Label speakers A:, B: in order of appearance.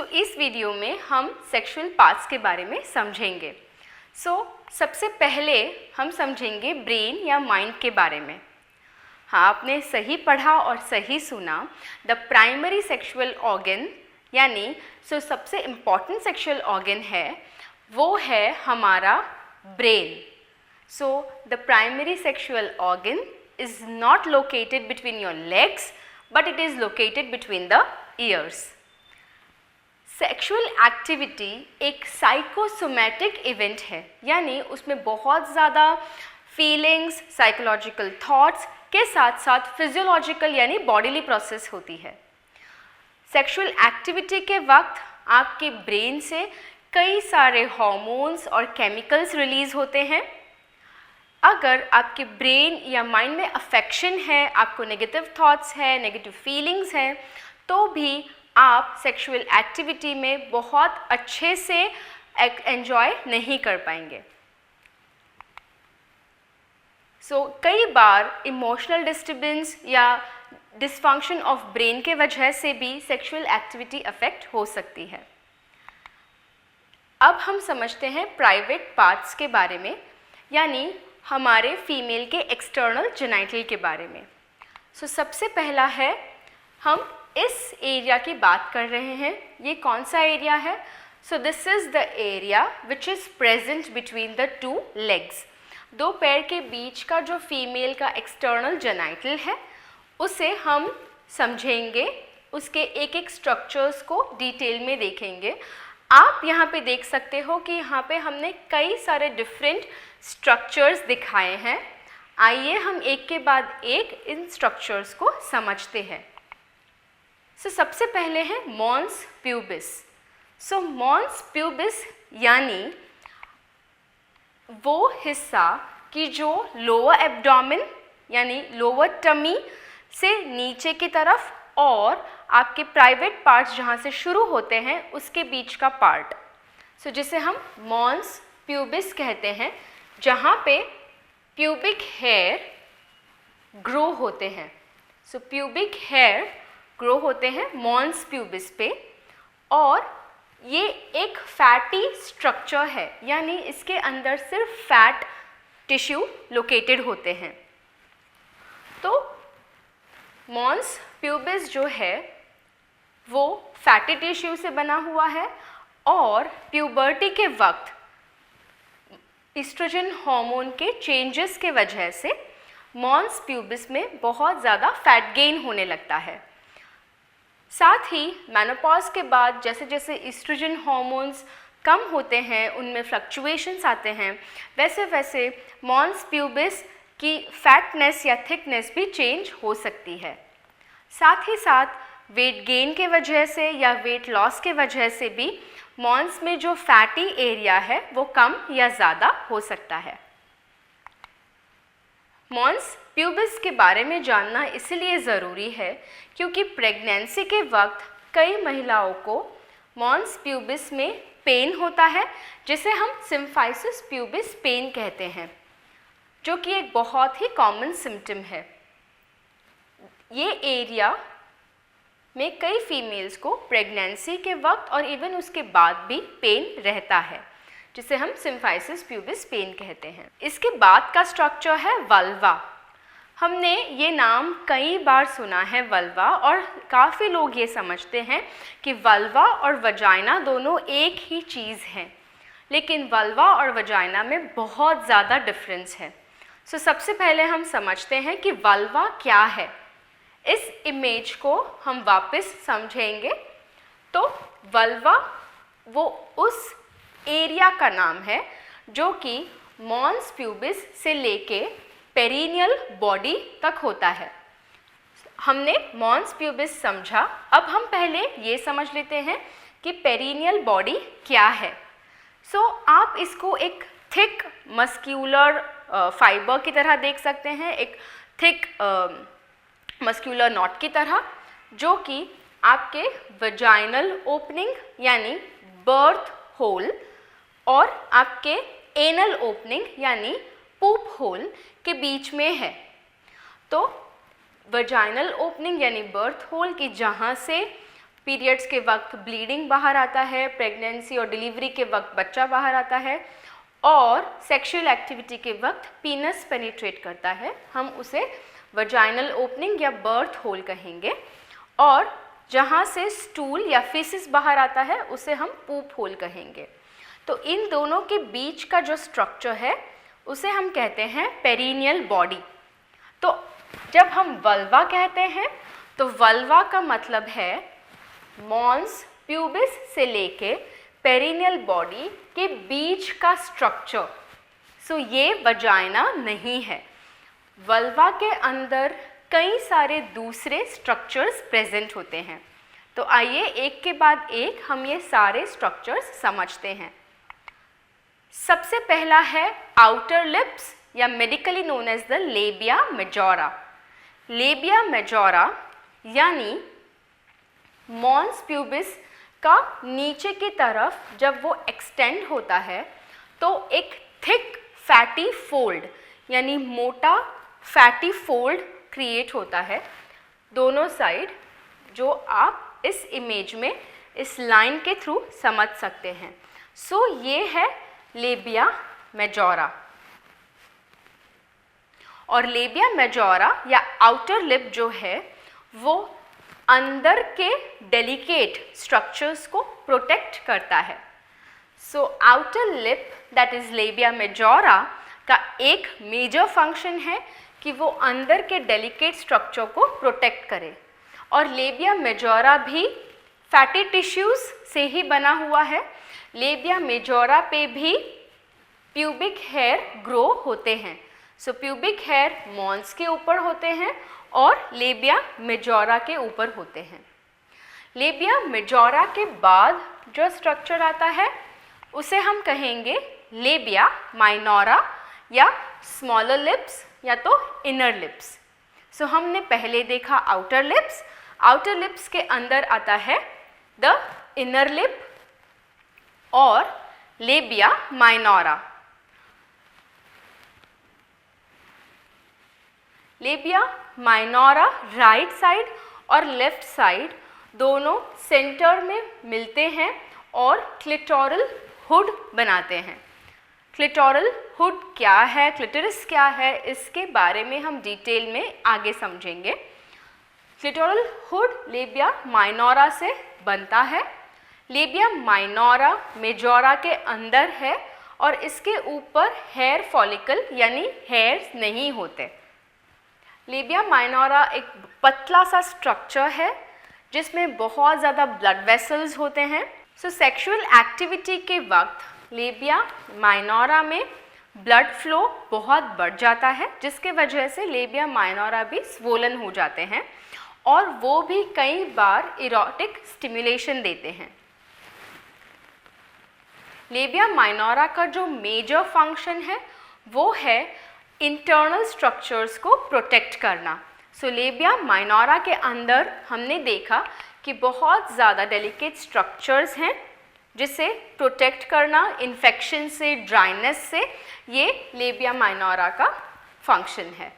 A: इस वीडियो में हम सेक्सुअल पार्ट्स के बारे में समझेंगे। सबसे पहले हम समझेंगे ब्रेन या माइंड के बारे में। हाँ, आपने सही पढ़ा और सही सुना। द प्राइमरी सेक्सुअल ऑर्गन यानी सबसे इम्पॉर्टेंट सेक्सुअल ऑर्गन है वो है हमारा brain. The primary sexual organ is not located between your legs but it is located between the years. Sexual activity एक साइकोसोमैटिक इवेंट है, यानी उसमें बहुत ज़्यादा फीलिंग्स, साइकोलॉजिकल थॉट्स के साथ साथ फिजियोलॉजिकल यानी बॉडीली प्रोसेस होती है। सेक्सुअल एक्टिविटी के वक्त आपके ब्रेन से कई सारे हार्मोन्स और केमिकल्स रिलीज़ होते हैं। अगर आपके ब्रेन या माइंड में अफेक्शन है, आपको नेगेटिव थॉट्स है, नेगेटिव फीलिंग्स हैं, तो भी आप सेक्सुअल एक्टिविटी में बहुत अच्छे से एंजॉय नहीं कर पाएंगे। कई बार इमोशनल डिस्टर्बेंस या डिसफंक्शन ऑफ ब्रेन के वजह से भी सेक्सुअल एक्टिविटी अफेक्ट हो सकती है। अब हम समझते हैं प्राइवेट पार्ट्स के बारे में, यानी हमारे फीमेल के एक्सटर्नल जेनिटल के बारे में। सबसे पहला है, हम इस एरिया की बात कर रहे हैं। ये कौन सा एरिया है? This is the area which is present between the two legs. दो पैर के बीच का जो फीमेल का एक्सटर्नल जेनिटल है उसे हम समझेंगे, उसके एक एक स्ट्रक्चर्स को डिटेल में देखेंगे। आप यहाँ पे देख सकते हो कि यहाँ पे हमने कई सारे डिफरेंट स्ट्रक्चर्स दिखाए हैं। आइए हम एक के बाद एक इन स्ट्रक्चर्स को समझते हैं। सबसे पहले है मॉन्स प्यूबिस। मॉन्स प्यूबिस यानी वो हिस्सा कि जो लोअर एब्डोमेन यानी लोअर टमी से नीचे की तरफ और आपके प्राइवेट पार्ट्स जहाँ से शुरू होते हैं उसके बीच का पार्ट, जिसे हम मॉन्स प्यूबिस कहते हैं, जहाँ पे प्यूबिक हेयर ग्रो होते हैं। प्यूबिक हेयर ग्रो होते हैं मॉन्स प्यूबिस पे, और ये एक फैटी स्ट्रक्चर है, यानी इसके अंदर सिर्फ फैट टिश्यू लोकेटेड होते हैं। तो मॉन्स प्यूबिस जो है वो फैटी टिश्यू से बना हुआ है, और प्यूबर्टी के वक्त ईस्ट्रोजन हार्मोन के चेंजेस के वजह से मॉन्स प्यूबिस में बहुत ज़्यादा फैट गेन होने लगता है। साथ ही मेनोपॉज के बाद जैसे जैसे ईस्ट्रोजन हार्मोन्स कम होते हैं, उनमें फ्लक्चुएशंस आते हैं, वैसे वैसे मॉन्स प्यूबिस की फैटनेस या थिकनेस भी चेंज हो सकती है। साथ ही साथ वेट गेन के वजह से या वेट लॉस के वजह से भी मॉन्स में जो फैटी एरिया है वो कम या ज़्यादा हो सकता है। मॉन्स प्यूबिस के बारे में जानना इसलिए ज़रूरी है क्योंकि प्रेगनेंसी के वक्त कई महिलाओं को मॉन्स प्यूबिस में पेन होता है, जिसे हम सिम्फाइसिस प्यूबिस पेन कहते हैं, जो कि एक बहुत ही कॉमन सिम्टम है। ये एरिया में कई फीमेल्स को प्रेगनेंसी के वक्त और इवन उसके बाद भी पेन रहता है, जिसे हम सिम्फाइसिस प्यूबिस पेन कहते हैं। इसके बाद का स्ट्रक्चर है वल्वा। हमने ये नाम कई बार सुना है वल्वा, और काफ़ी लोग ये समझते हैं कि वल्वा और वजाइना दोनों एक ही चीज़ हैं, लेकिन वल्वा और वजाइना में बहुत ज़्यादा डिफरेंस है। सबसे पहले हम समझते हैं कि वल्वा क्या है। इस इमेज को हम वापस समझेंगे तो वल्वा वो उस एरिया का नाम है जो कि मॉन्स प्यूबिस से लेके पेरिनियल बॉडी तक होता है। हमने मॉन्स प्यूबिस समझा, अब हम पहले ये समझ लेते हैं कि पेरिनियल बॉडी क्या है। आप इसको एक थिक मस्क्यूलर फाइबर की तरह देख सकते हैं, एक थिक मस्क्यूलर नॉट की तरह, जो कि आपके वजाइनल ओपनिंग यानी बर्थ होल और आपके एनल ओपनिंग यानी पूप होल के बीच में है। तो वजाइनल ओपनिंग यानी बर्थ होल की जहाँ से पीरियड्स के वक्त ब्लीडिंग बाहर आता है, प्रेगनेंसी और डिलीवरी के वक्त बच्चा बाहर आता है, और सेक्सुअल एक्टिविटी के वक्त पीनस पेनिट्रेट करता है, हम उसे वजाइनल ओपनिंग या बर्थ होल कहेंगे। और जहाँ से स्टूल या फीसिस बाहर आता है उसे हम पूप होल कहेंगे। तो इन दोनों के बीच का जो स्ट्रक्चर है उसे हम कहते हैं पेरिनियल बॉडी। तो जब हम वल्वा कहते हैं तो वल्वा का मतलब है मॉन्स प्यूबिस से लेके पेरिनियल बॉडी के बीच का स्ट्रक्चर। सो ये वजाइना नहीं है। वल्वा के अंदर कई सारे दूसरे स्ट्रक्चर्स प्रेजेंट होते हैं। तो आइए एक के बाद एक हम ये सारे स्ट्रक्चर्स समझते हैं। सबसे पहला है आउटर लिप्स या medically known as the labia majora. Labia majora यानी मॉन्स प्यूबिस का नीचे की तरफ जब वो एक्सटेंड होता है तो एक थिक फैटी फोल्ड यानी मोटा फैटी फोल्ड क्रिएट होता है दोनों साइड, जो आप इस इमेज में इस लाइन के थ्रू समझ सकते हैं। सो ये है लेबिया मेजोरा। और लेबिया मेजोरा या आउटर लिप जो है वो अंदर के डेलिकेट स्ट्रक्चर्स को प्रोटेक्ट करता है। So outer lip that is labia majora का एक मेजर फंक्शन है कि वो अंदर के डेलिकेट स्ट्रक्चर को प्रोटेक्ट करे। और लेबिया मेजोरा भी फैटी टिश्यूज से ही बना हुआ है। लेबिया मेजोरा पे भी प्यूबिक हेयर ग्रो होते हैं। सो प्यूबिक हेयर मॉन्स के ऊपर होते हैं और लेबिया मेजोरा के ऊपर होते हैं। लेबिया मेजोरा के बाद जो स्ट्रक्चर आता है उसे हम कहेंगे लेबिया माइनोरा या स्मॉलर लिप्स या तो इनर लिप्स। सो हमने पहले देखा आउटर लिप्स। आउटर लिप्स के अंदर आता है द इनर लिप और labia minora. Labia minora right side और लेफ्ट साइड दोनों सेंटर में मिलते हैं और क्लिटोरल हुड बनाते हैं। क्लिटोरल हुड क्या है, क्लिटोरिस क्या है, इसके बारे में हम डिटेल में आगे समझेंगे। क्लिटोरल हुड लेबिया माइनोरा से बनता है। लेबिया माइनोरा मेजोरा के अंदर है और इसके ऊपर हेयर फॉलिकल यानी हेयर्स नहीं होते। लेबिया माइनोरा एक पतला सा स्ट्रक्चर है जिसमें बहुत ज़्यादा ब्लड वेसल्स होते हैं। सो सेक्सुअल एक्टिविटी के वक्त लेबिया माइनोरा में ब्लड फ्लो बहुत बढ़ जाता है, जिसके वजह से लेबिया माइनोरा भी स्वोलन हो जाते हैं और वो भी कई बार इरोटिक स्टिमुलेशन देते हैं। लेबिया माइनोरा का जो मेजर फंक्शन है वो है इंटरनल स्ट्रक्चर्स को प्रोटेक्ट करना। सो लेबिया माइनोरा के अंदर हमने देखा कि बहुत ज़्यादा डेलिकेट स्ट्रक्चर्स हैं जिसे प्रोटेक्ट करना इन्फेक्शन से, ड्राइनेस से, ये लेबिया माइनोरा का फंक्शन है।